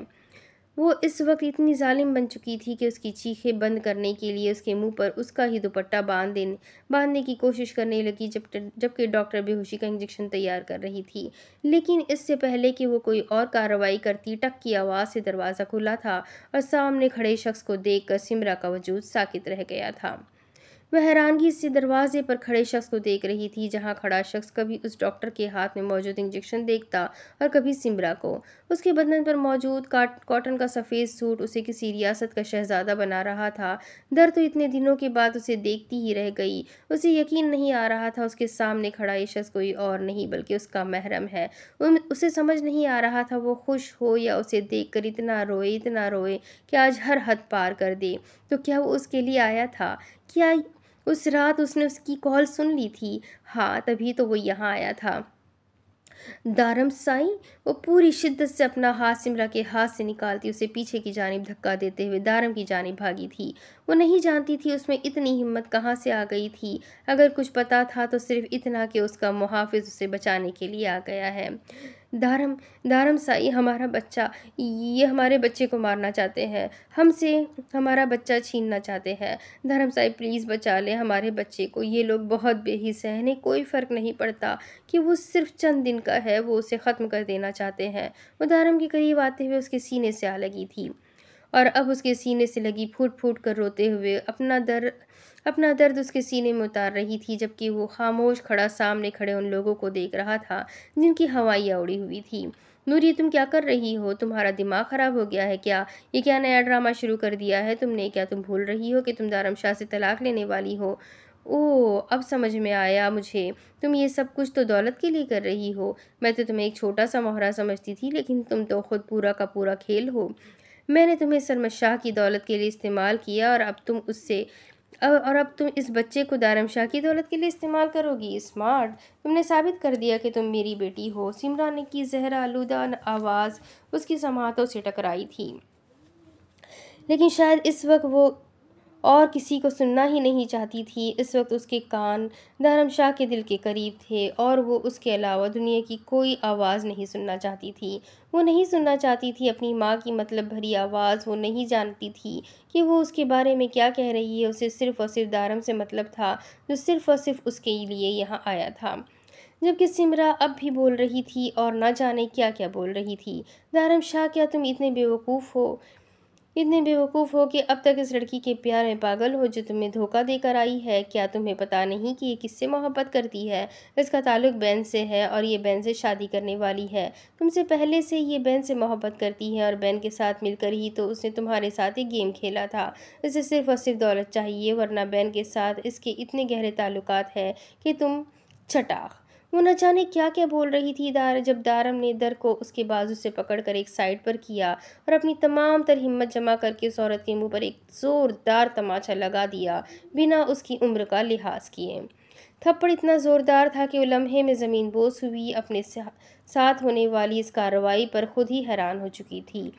वो इस वक्त इतनी ज़ालिम बन चुकी थी कि उसकी चीखें बंद करने के लिए उसके मुंह पर उसका ही दुपट्टा बांधने की कोशिश करने लगी, जबकि डॉक्टर बेहोशी का इंजेक्शन तैयार कर रही थी। लेकिन इससे पहले कि वो कोई और कार्रवाई करती, टक की आवाज़ से दरवाज़ा खुला था और सामने खड़े शख्स को देखकर सिमरा का वजूद साकित रह गया था। वह हैरानगी से दरवाजे पर खड़े शख्स को देख रही थी, जहां खड़ा शख्स कभी उस डॉक्टर के हाथ में मौजूद इंजेक्शन देखता और कभी सिमरा को। उसके बदन पर मौजूद कॉटन का सफ़ेद सूट उसे किसी रियासत का शहजादा बना रहा था। दर तो इतने दिनों के बाद उसे देखती ही रह गई। उसे यकीन नहीं आ रहा था उसके सामने खड़ा ये शख्स कोई और नहीं बल्कि उसका महरम है। उसे समझ नहीं आ रहा था वो खुश हो या उसे देखकर इतना रोए कि आज हर हद पार कर दे। तो क्या वो उसके लिए आया था? क्या उस रात उसने उसकी कॉल सुन ली थी? हाँ, तभी तो वो यहाँ आया था। दारमसाई, वो पूरी शिद्दत से अपना हाथ सिमरा के हाथ से निकालती उसे पीछे की जानिब धक्का देते हुए दारम की जानिब भागी थी। वो नहीं जानती थी उसमें इतनी हिम्मत कहाँ से आ गई थी। अगर कुछ पता था तो सिर्फ इतना कि उसका मुहाफिज उसे बचाने के लिए आ गया है। दारम दारमसाई, हमारा बच्चा, ये हमारे बच्चे को मारना चाहते हैं, हमसे हमारा बच्चा छीनना चाहते हैं। धर्मसाई प्लीज़ बचा लें हमारे बच्चे को, ये लोग बहुत बेहिस हैं, इन्हें कोई फ़र्क नहीं पड़ता कि वो सिर्फ चंद दिन का है, वो उसे ख़त्म कर देना चाहते हैं। वो दारम के करीब आते हुए उसके सीने से आ लगी थी और अब उसके सीने से लगी, फूट फूट कर रोते हुए अपना दर्द उसके सीने में उतार रही थी, जबकि वो खामोश खड़ा सामने खड़े उन लोगों को देख रहा था जिनकी हवाइयाँ उड़ी हुई थी। नूरी, तुम क्या कर रही हो? तुम्हारा दिमाग खराब हो गया है क्या? ये क्या नया ड्रामा शुरू कर दिया है तुमने? क्या तुम भूल रही हो कि तुम दारमशाह से तलाक लेने वाली हो? ओह, अब समझ में आया मुझे। तुम ये सब कुछ तो दौलत के लिए कर रही हो। मैं तो तुम्हें एक छोटा सा मोहरा समझती थी, लेकिन तुम तो खुद पूरा का पूरा खेल हो। मैंने तुम्हें सरमद शाह की दौलत के लिए इस्तेमाल किया और अब तुम इस बच्चे को दारमशाह की दौलत के लिए इस्तेमाल करोगी। स्मार्ट, तुमने साबित कर दिया कि तुम मेरी बेटी हो। सिमरान की जहरा आलूदा आवाज़ उसकी समातों से टकराई थी, लेकिन शायद इस वक्त वो और किसी को सुनना ही नहीं चाहती थी। इस वक्त उसके कान धर्मशाह के दिल के करीब थे और वो उसके अलावा दुनिया की कोई आवाज़ नहीं सुनना चाहती थी। वो नहीं सुनना चाहती थी अपनी माँ की मतलब भरी आवाज़। वो नहीं जानती थी कि वो उसके बारे में क्या कह रही है। उसे सिर्फ़ और सिर्फ दारम से मतलब था, जो सिर्फ़ और सिर्फ उसके लिए यहाँ आया था। जबकि सिमरा अब भी बोल रही थी और न जाने क्या क्या बोल रही थी। दारम शाह, क्या तुम इतने बेवकूफ़ हो कि अब तक इस लड़की के प्यार में पागल हो जो तुम्हें धोखा देकर आई है? क्या तुम्हें पता नहीं कि ये किससे मोहब्बत करती है? इसका ताल्लुक बैन से है और ये बैन से शादी करने वाली है। तुमसे पहले से ये बैन से मोहब्बत करती है और बैन के साथ मिलकर ही तो उसने तुम्हारे साथ एक गेम खेला था। इसे सिर्फ और सिर्फ दौलत चाहिए, वरना बैन के साथ इसके इतने गहरे ताल्लुकात हैं कि तुम चटाक। वो न जाने क्या क्या बोल रही थी जब दारम ने दर को उसके बाजू से पकड़कर एक साइड पर किया और अपनी तमाम तर हिम्मत जमा करके उस औरत के मुंह पर एक जोरदार तमाचा लगा दिया, बिना उसकी उम्र का लिहाज किए। थप्पड़ इतना ज़ोरदार था कि वो लम्हे में ज़मीन बोस हुई। अपने साथ होने वाली इस कार्रवाई पर खुद ही हैरान हो चुकी थी।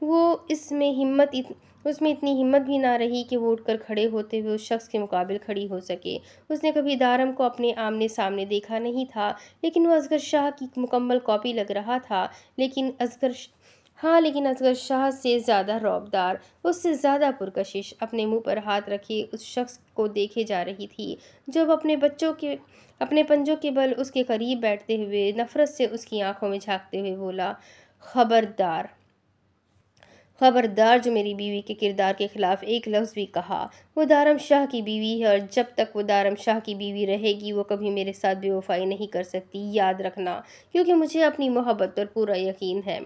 वो इसमें हिम्मत इत उसमें इतनी हिम्मत भी ना रही कि वो उठकर खड़े होते हुए उस शख्स के मुकाबिल खड़ी हो सके। उसने कभी दारम को अपने आमने-सामने देखा नहीं था, लेकिन वो असगर शाह की मुकम्मल कॉपी लग रहा था। लेकिन असगर शाह से ज़्यादा रौबदार, उससे ज़्यादा पुरकशिश, अपने मुँह पर हाथ रखे उस शख्स को देखे जा रही थी, जो अब अपने पंजों के बल उसके करीब बैठते हुए नफ़रत से उसकी आँखों में झाँकते हुए बोला, खबरदार! खबरदार जो मेरी बीवी के किरदार के खिलाफ एक लफ्ज़ भी कहा। वो दारम शाह की बीवी है और जब तक वो दारम शाह की बीवी रहेगी वो कभी मेरे साथ बेवफाई नहीं कर सकती, याद रखना, क्योंकि मुझे अपनी मोहब्बत पर पूरा यकीन है।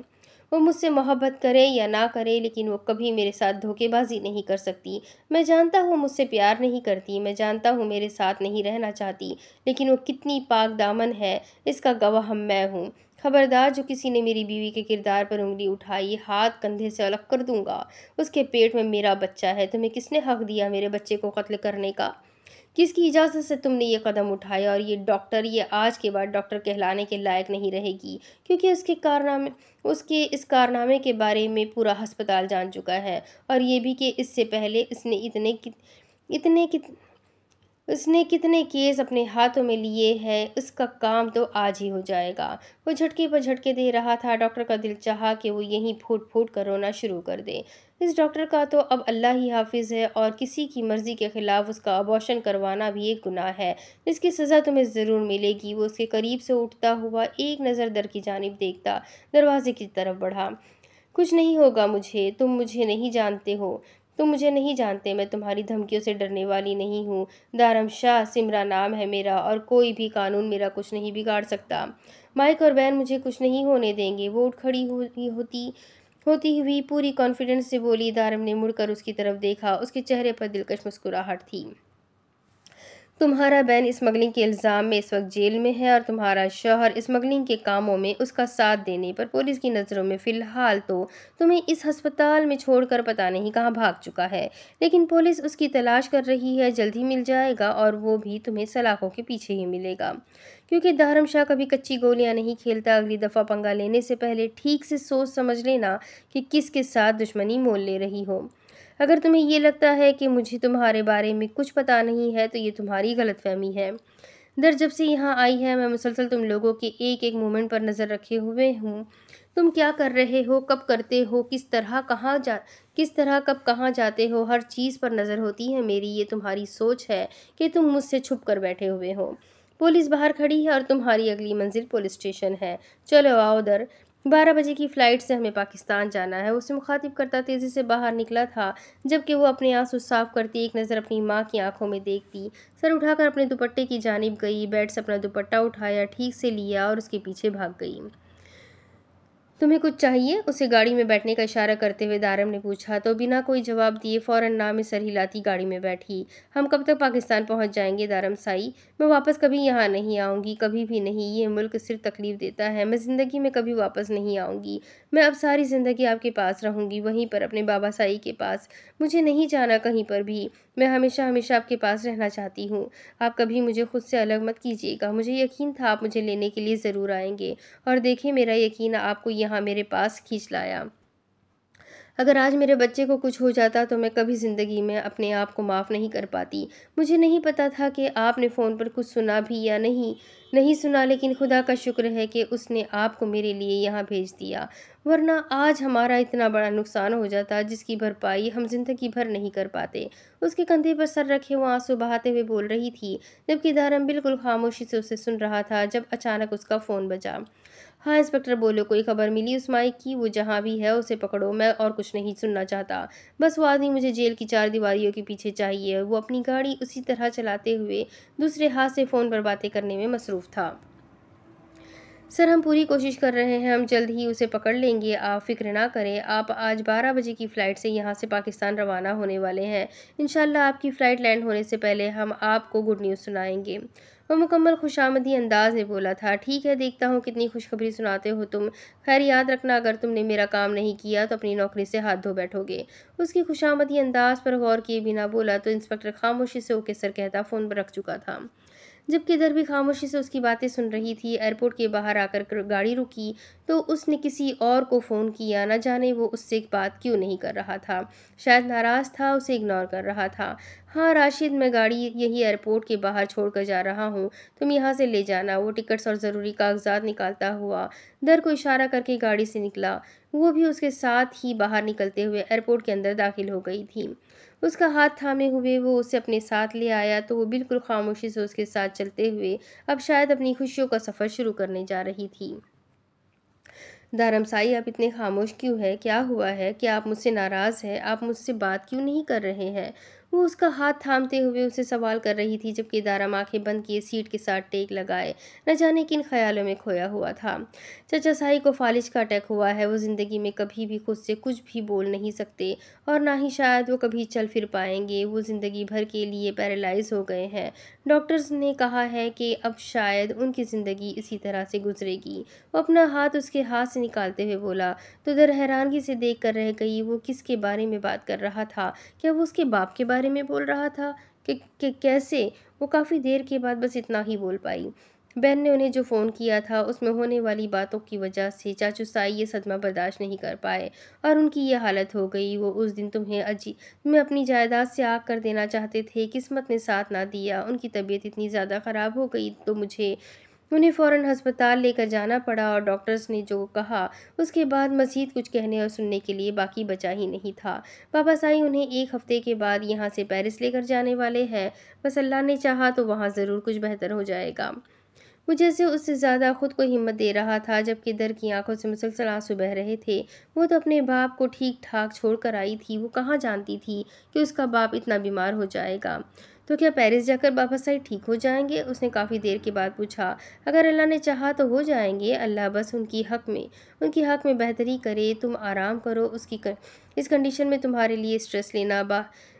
वो मुझसे मोहब्बत करे या ना करे, लेकिन वो कभी मेरे साथ धोखेबाजी नहीं कर सकती। मैं जानता हूँ मुझसे प्यार नहीं करती, मैं जानता हूँ मेरे साथ नहीं रहना चाहती, लेकिन वो कितनी पाक दामन है इसका गवाह मैं हूँ। खबरदार जो किसी ने मेरी बीवी के किरदार पर उंगली उठाई, हाथ कंधे से अलग कर दूंगा। उसके पेट में मेरा बच्चा है, तुम्हें किसने हक दिया मेरे बच्चे को कत्ल करने का? किसकी इजाज़त से तुमने ये कदम उठाया? और ये आज के बाद डॉक्टर कहलाने के लायक नहीं रहेगी, क्योंकि उसके इस कारनामे के बारे में पूरा अस्पताल जान चुका है, और ये भी कि इससे पहले इतने उसने कितने केस अपने हाथों में लिए हैं, उसका काम तो आज ही हो जाएगा। वो झटके पर झटके दे रहा था। डॉक्टर का दिल चाहा कि वो यहीं फूट फूट कर रोना शुरू कर दे। इस डॉक्टर का तो अब अल्लाह ही हाफिज़ है, और किसी की मर्ज़ी के खिलाफ उसका अबॉर्शन करवाना भी एक गुनाह है। इसकी सज़ा तुम्हें ज़रूर मिलेगी। वो उसके करीब से उठता हुआ एक नज़र दर की जानिब देखता दरवाजे की तरफ बढ़ा। कुछ नहीं होगा मुझे, तुम मुझे नहीं जानते, मैं तुम्हारी धमकियों से डरने वाली नहीं हूँ। दारम शाह सिमरा नाम है मेरा, और कोई भी कानून मेरा कुछ नहीं बिगाड़ सकता। माइक और बैन मुझे कुछ नहीं होने देंगे। वो उठ खड़ी होती हुई पूरी कॉन्फिडेंस से बोली। दारम ने मुड़कर उसकी तरफ देखा। उसके चेहरे पर दिलकश मुस्कुराहट थी। तुम्हारा बहन स्मगलिंग के इल्ज़ाम में इस वक्त जेल में है, और तुम्हारा शौहर स्मगलिंग के कामों में उसका साथ देने पर पुलिस की नज़रों में फ़िलहाल तो तुम्हें इस अस्पताल में छोड़कर पता नहीं कहाँ भाग चुका है। लेकिन पुलिस उसकी तलाश कर रही है, जल्द ही मिल जाएगा, और वो भी तुम्हें सलाखों के पीछे ही मिलेगा। क्योंकि दारम शाह कभी कच्ची गोलियां नहीं खेलता। अगली दफ़ा पंगा लेने से पहले ठीक से सोच समझ लेना कि किसके साथ दुश्मनी मोल ले रही हो। अगर तुम्हें ये लगता है कि मुझे तुम्हारे बारे में कुछ पता नहीं है, तो ये तुम्हारी गलतफहमी है। जब से यहाँ आई है, मैं मुसलसल तुम लोगों के एक एक मोमेंट पर नज़र रखे हुए हूँ। तुम क्या कर रहे हो, कब करते हो, किस तरह कब कहाँ जाते हो, हर चीज़ पर नज़र होती है मेरी। ये तुम्हारी सोच है कि तुम मुझसे छुप कर बैठे हुए हो। पुलिस बाहर खड़ी है और तुम्हारी अगली मंजिल पुलिस स्टेशन है। चलो आओ उधर। 12 बजे की फ़्लाइट से हमें पाकिस्तान जाना है। उसे मुखातिब करता तेज़ी से बाहर निकला था, जबकि वो अपने आंसू साफ करती एक नज़र अपनी माँ की आंखों में देखती। सर उठाकर अपने दुपट्टे की जानिब गई, बेड से अपना दुपट्टा उठाया, ठीक से लिया और उसके पीछे भाग गई। तुम्हें कुछ चाहिए? उसे गाड़ी में बैठने का इशारा करते हुए दारम ने पूछा, तो बिना कोई जवाब दिए फ़ौरन ना में सर हिलाती गाड़ी में बैठी। हम कब तक पाकिस्तान पहुंच जाएंगे दारम साई? मैं वापस कभी यहाँ नहीं आऊँगी, कभी भी नहीं। ये मुल्क सिर्फ तकलीफ़ देता है। मैं ज़िंदगी में कभी वापस नहीं आऊँगी। मैं अब सारी ज़िंदगी आपके पास रहूँगी, वहीं पर अपने बाबा साई के पास। मुझे नहीं जाना कहीं पर भी। मैं हमेशा हमेशा आपके पास रहना चाहती हूँ। आप कभी मुझे खुद से अलग मत कीजिएगा। मुझे यकीन था आप मुझे लेने के लिए ज़रूर आएंगे, और देखिए मेरा यकीन आपको यहाँ मेरे पास खींच लाया। अगर आज मेरे बच्चे को कुछ हो जाता तो मैं कभी ज़िंदगी में अपने आप को माफ़ नहीं कर पाती। मुझे नहीं पता था कि आपने फ़ोन पर कुछ सुना भी या नहीं सुना, लेकिन खुदा का शुक्र है कि उसने आपको मेरे लिए यहाँ भेज दिया, वरना आज हमारा इतना बड़ा नुकसान हो जाता जिसकी भरपाई हम ज़िंदगी भर नहीं कर पाते। उसके कंधे पर सर रखे वो आंसू बहाते हुए बोल रही थी, जबकि दारम बिल्कुल खामोशी से उसे सुन रहा था। जब अचानक उसका फ़ोन बजा। हाँ इंस्पेक्टर बोलो, कोई खबर मिली उस माइक की? वो जहाँ भी है उसे पकड़ो, मैं और कुछ नहीं सुनना चाहता। बस वो आदमी मुझे जेल की 4 दीवारियों के पीछे चाहिए। वो अपनी गाड़ी उसी तरह चलाते हुए दूसरे हाथ से फ़ोन पर बातें करने में मसरूफ़ था। सर हम पूरी कोशिश कर रहे हैं, हम जल्द ही उसे पकड़ लेंगे, आप फ़िक्र ना करें। आप आज 12 बजे की फ़्लाइट से यहाँ से पाकिस्तान रवाना होने वाले हैं। इंशाल्लाह आपकी फ़्लाइट लैंड होने से पहले हम आपको गुड न्यूज़ सुनाएंगे। वो मुकम्मल खुशामदी अंदाज में बोला था। ठीक है, देखता हूँ कितनी खुशखबरी सुनाते हो तुम। खैर याद रखना, अगर तुमने मेरा काम नहीं किया तो अपनी नौकरी से हाथ धो बैठोगे। उसकी खुशामदी अंदाज पर गौर किए बिना बोला तो इंस्पेक्टर खामोशी से ओके सर कहता फ़ोन पर रख चुका था। जबकि इधर भी खामोशी से उसकी बातें सुन रही थी। एयरपोर्ट के बाहर आकर गाड़ी रुकी तो उसने किसी और को फ़ोन किया, न जाने वो उससे बात क्यों नहीं कर रहा था। शायद नाराज़ था, उसे इग्नोर कर रहा था। हाँ राशिद, मैं गाड़ी यही एयरपोर्ट के बाहर छोड़कर जा रहा हूँ, तुम यहाँ से ले जाना। वो टिकट्स और ज़रूरी कागजात निकालता हुआ दर को इशारा करके गाड़ी से निकला। वो भी उसके साथ ही बाहर निकलते हुए एयरपोर्ट के अंदर दाखिल हो गई थी। उसका हाथ थामे हुए वो उसे अपने साथ ले आया तो वो बिल्कुल खामोशी से उसके साथ चलते हुए अब शायद अपनी खुशियों का सफ़र शुरू करने जा रही थी। दारमसाई, आप इतने खामोश क्यों हैं? क्या हुआ है? क्या आप मुझसे नाराज़ हैं? आप मुझसे बात क्यों नहीं कर रहे हैं? वो उसका हाथ थामते हुए उसे सवाल कर रही थी, जबकि दारम आंखें बंद किए सीट के साथ टेक लगाए न जाने किन ख्यालों में खोया हुआ था। चाचा साई को फालिज का अटैक हुआ है। वो ज़िंदगी में कभी भी खुद से कुछ भी बोल नहीं सकते और ना ही शायद वो कभी चल फिर पाएंगे। वो ज़िंदगी भर के लिए पैरालाइज हो गए हैं। डॉक्टर्स ने कहा है कि अब शायद उनकी ज़िंदगी इसी तरह से गुजरेगी। वो अपना हाथ उसके हाथ से निकालते हुए बोला। तो उधर हैरानगी से देख कर रह गई। वो किसके बारे में बात कर रहा था? क्या वो उसके बाप के बारे में बोल रहा था? कि कैसे? वो काफ़ी देर के बाद बस इतना ही बोल पाई। बहन ने उन्हें जो फ़ोन किया था उसमें होने वाली बातों की वजह से चाचू साई ये सदमा बर्दाश्त नहीं कर पाए और उनकी ये हालत हो गई। वो उस दिन तुम्हें अपनी जायदाद से आग कर देना चाहते थे, किस्मत ने साथ ना दिया। उनकी तबीयत इतनी ज़्यादा ख़राब हो गई तो मुझे उन्हें फ़ौरन अस्पताल लेकर जाना पड़ा और डॉक्टर्स ने जो कहा उसके बाद मज़ीद कुछ कहने और सुनने के लिए बाकी बचा ही नहीं था। पापा साईं उन्हें 1 हफ़्ते के बाद यहाँ से पेरिस लेकर जाने वाले हैं। बस अल्लाह ने चाहा तो वहाँ ज़रूर कुछ बेहतर हो जाएगा। वो जैसे उससे ज़्यादा खुद को हिम्मत दे रहा था, जबकि दर की आंखों से मुसलसल आंसू बह रहे थे। वो तो अपने बाप को ठीक ठाक छोड़ कर आई थी। वो कहाँ जानती थी कि उसका बाप इतना बीमार हो जाएगा। तो क्या पेरिस जाकर बाबा साईं ठीक हो जाएंगे? उसने काफ़ी देर के बाद पूछा। अगर अल्लाह ने चाहा तो हो जाएंगे। अल्लाह बस उनकी हक में बेहतरी करे। तुम आराम करो। इस कंडीशन में तुम्हारे लिए स्ट्रेस लेना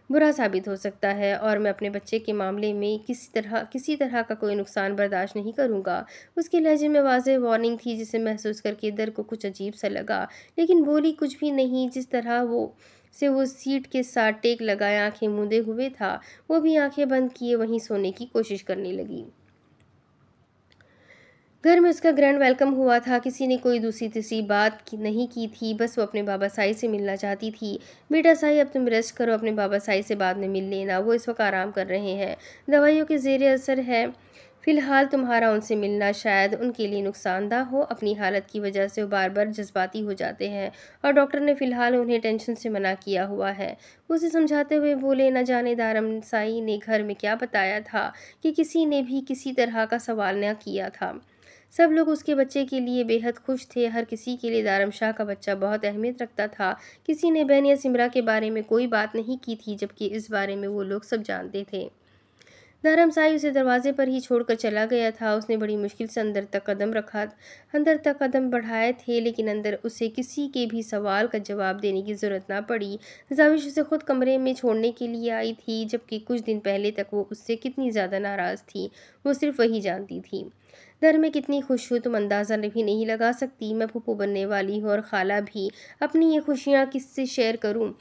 बुरा साबित हो सकता है और मैं अपने बच्चे के मामले में किसी तरह का कोई नुकसान बर्दाश्त नहीं करूँगा। उसके लहजे में वाज़ेह वार्निंग थी, जिसे महसूस करके दर को कुछ अजीब सा लगा, लेकिन बोली कुछ भी नहीं। जिस तरह वो सीट के साथ टेक लगाए आंखें मूंदे हुए था, वो भी आंखें बंद किए वहीं सोने की कोशिश करने लगी। घर में उसका ग्रैंड वेलकम हुआ था। किसी ने कोई दूसरी तीसरी नहीं की थी। बस वो अपने बाबा साई से मिलना चाहती थी। बेटा साई, अब तुम रेस्ट करो, अपने बाबा साई से बाद में मिल लेना। वो इस वक्त आराम कर रहे हैं, दवाइयों के ज़ेरे असर है। फ़िलहाल तुम्हारा उनसे मिलना शायद उनके लिए नुकसानदा हो। अपनी हालत की वजह से वो बार बार जज्बाती हो जाते हैं और डॉक्टर ने फ़िलहाल उन्हें टेंशन से मना किया हुआ है। उसे समझाते हुए बोले, न जाने दारम साई ने घर में क्या बताया था कि किसी ने भी किसी तरह का सवाल न किया था। सब लोग उसके बच्चे के लिए बेहद खुश थे। हर किसी के लिए दारम शाह का बच्चा बहुत अहमियत रखता था। किसी ने बहन या सिमरा के बारे में कोई बात नहीं की थी, जबकि इस बारे में वो लोग सब जानते थे। धर्म साई उसे दरवाजे पर ही छोड़कर चला गया था। उसने बड़ी मुश्किल से अंदर तक कदम बढ़ाए थे, लेकिन अंदर उसे किसी के भी सवाल का जवाब देने की ज़रूरत ना पड़ी। जाविश उसे खुद कमरे में छोड़ने के लिए आई थी, जबकि कुछ दिन पहले तक वो उससे कितनी ज़्यादा नाराज़ थी, वो सिर्फ वही जानती थी। दर मैं कितनी खुश हूँ तुम अंदाज़ा भी नहीं लगा सकती। मैं फूफू बनने वाली हूँ और खाला भी। अपनी ये खुशियाँ किससे शेयर करूँ?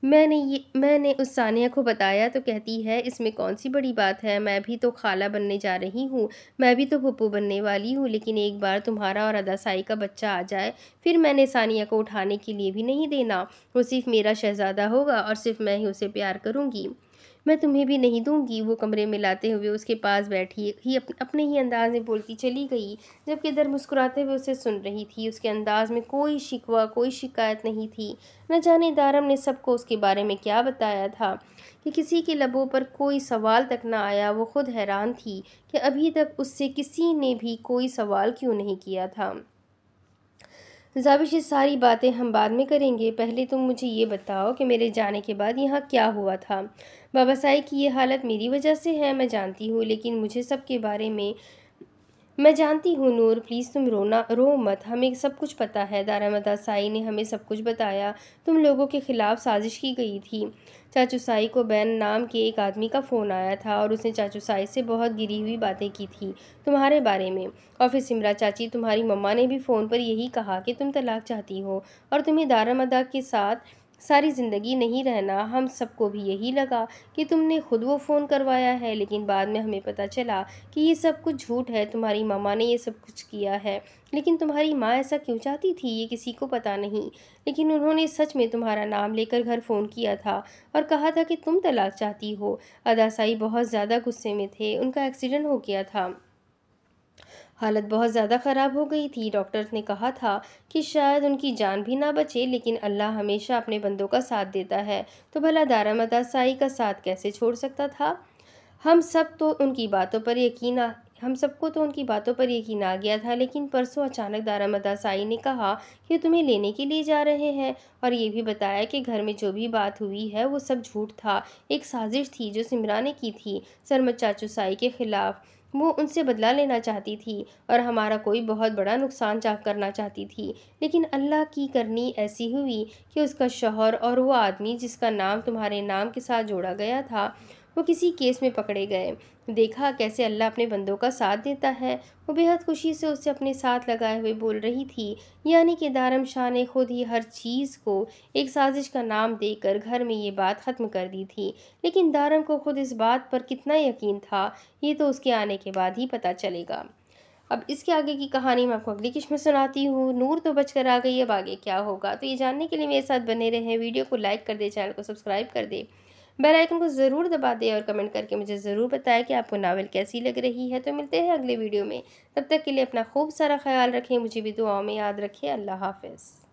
मैंने उस सानिया को बताया तो कहती है इसमें कौन सी बड़ी बात है, मैं भी तो खाला बनने जा रही हूँ, मैं भी तो फूफू बनने वाली हूँ। लेकिन एक बार तुम्हारा और अदा साई का बच्चा आ जाए, फिर मैंने सानिया को उठाने के लिए भी नहीं देना। वो सिर्फ मेरा शहज़ादा होगा और सिर्फ मैं ही उसे प्यार करूँगी। मैं तुम्हें भी नहीं दूंगी। वो कमरे में लाते हुए उसके पास बैठी ही अपने ही अंदाज में बोलती चली गई, जबकि दर मुस्कुराते हुए उसे सुन रही थी। उसके अंदाज में कोई शिकवा, कोई शिकायत नहीं थी। न जाने दारम ने सबको उसके बारे में क्या बताया था कि किसी के लबों पर कोई सवाल तक न आया। वो खुद हैरान थी कि अभी तक उससे किसी ने भी कोई सवाल क्यों नहीं किया था। ज़ाविश, ये सारी बातें हम बाद में करेंगे। पहले तुम मुझे ये बताओ कि मेरे जाने के बाद यहाँ क्या हुआ था। बाबा साई की ये हालत मेरी वजह से है, मैं जानती हूँ, लेकिन मुझे सबके बारे में मैं जानती हूँ। नूर, प्लीज़ तुम रो मत, हमें सब कुछ पता है। दारामदा साई ने हमें सब कुछ बताया। तुम लोगों के खिलाफ साजिश की गई थी। चाचू साई को बैन नाम के एक आदमी का फ़ोन आया था और उसने चाचू साई से बहुत गिरी हुई बातें की थी तुम्हारे बारे में। और फिर सिमरा चाची, तुम्हारी मम्मा ने भी फ़ोन पर यही कहा कि तुम तलाक चाहती हो और तुम्हें दारामदा के साथ सारी ज़िंदगी नहीं रहना। हम सबको भी यही लगा कि तुमने खुद वो फ़ोन करवाया है, लेकिन बाद में हमें पता चला कि ये सब कुछ झूठ है, तुम्हारी मम्मा ने ये सब कुछ किया है। लेकिन तुम्हारी माँ ऐसा क्यों चाहती थी ये किसी को पता नहीं, लेकिन उन्होंने सच में तुम्हारा नाम लेकर घर फ़ोन किया था और कहा था कि तुम तलाक चाहती हो। अदासाई बहुत ज़्यादा गुस्से में थे, उनका एक्सीडेंट हो गया था, हालत बहुत ज़्यादा ख़राब हो गई थी। डॉक्टर्स ने कहा था कि शायद उनकी जान भी ना बचे, लेकिन अल्लाह हमेशा अपने बंदों का साथ देता है, तो भला दारा मदासाई का साथ कैसे छोड़ सकता था। हम सब तो उनकी बातों पर यकीन आ हम सबको तो उनकी बातों पर यकीन आ गया था, लेकिन परसों अचानक दारा मदासाई ने कहा कि तुम्हें लेने के लिए जा रहे हैं, और ये भी बताया कि घर में जो भी बात हुई है वो सब झूठ था, एक साजिश थी जो सिमरा ने की थी सरमद चाचू साई के खिलाफ। वो उनसे बदला लेना चाहती थी और हमारा कोई बहुत बड़ा नुकसान करना चाहती थी, लेकिन अल्लाह की करनी ऐसी हुई कि उसका शौहर और वो आदमी जिसका नाम तुम्हारे नाम के साथ जोड़ा गया था, वो किसी केस में पकड़े गए। देखा कैसे अल्लाह अपने बंदों का साथ देता है। वो बेहद खुशी से उसे अपने साथ लगाए हुए बोल रही थी, यानी कि दारम शाह ने खुद ही हर चीज़ को एक साजिश का नाम देकर घर में ये बात ख़त्म कर दी थी। लेकिन दारम को खुद इस बात पर कितना यकीन था, ये तो उसके आने के बाद ही पता चलेगा। अब इसके आगे की कहानी मैं आपको अगली किश्त में सुनाती हूँ। नूर तो बचकर आ गई, अब आगे क्या होगा, तो ये जानने के लिए मेरे साथ बने रहें। वीडियो को लाइक कर दे, चैनल को सब्सक्राइब कर दे, बेल आइकन को ज़रूर दबा दें और कमेंट करके मुझे ज़रूर बताएं कि आपको नावल कैसी लग रही है। तो मिलते हैं अगले वीडियो में, तब तक के लिए अपना खूब सारा ख्याल रखें, मुझे भी दुआओं में याद रखें। अल्लाह हाफ़िज़।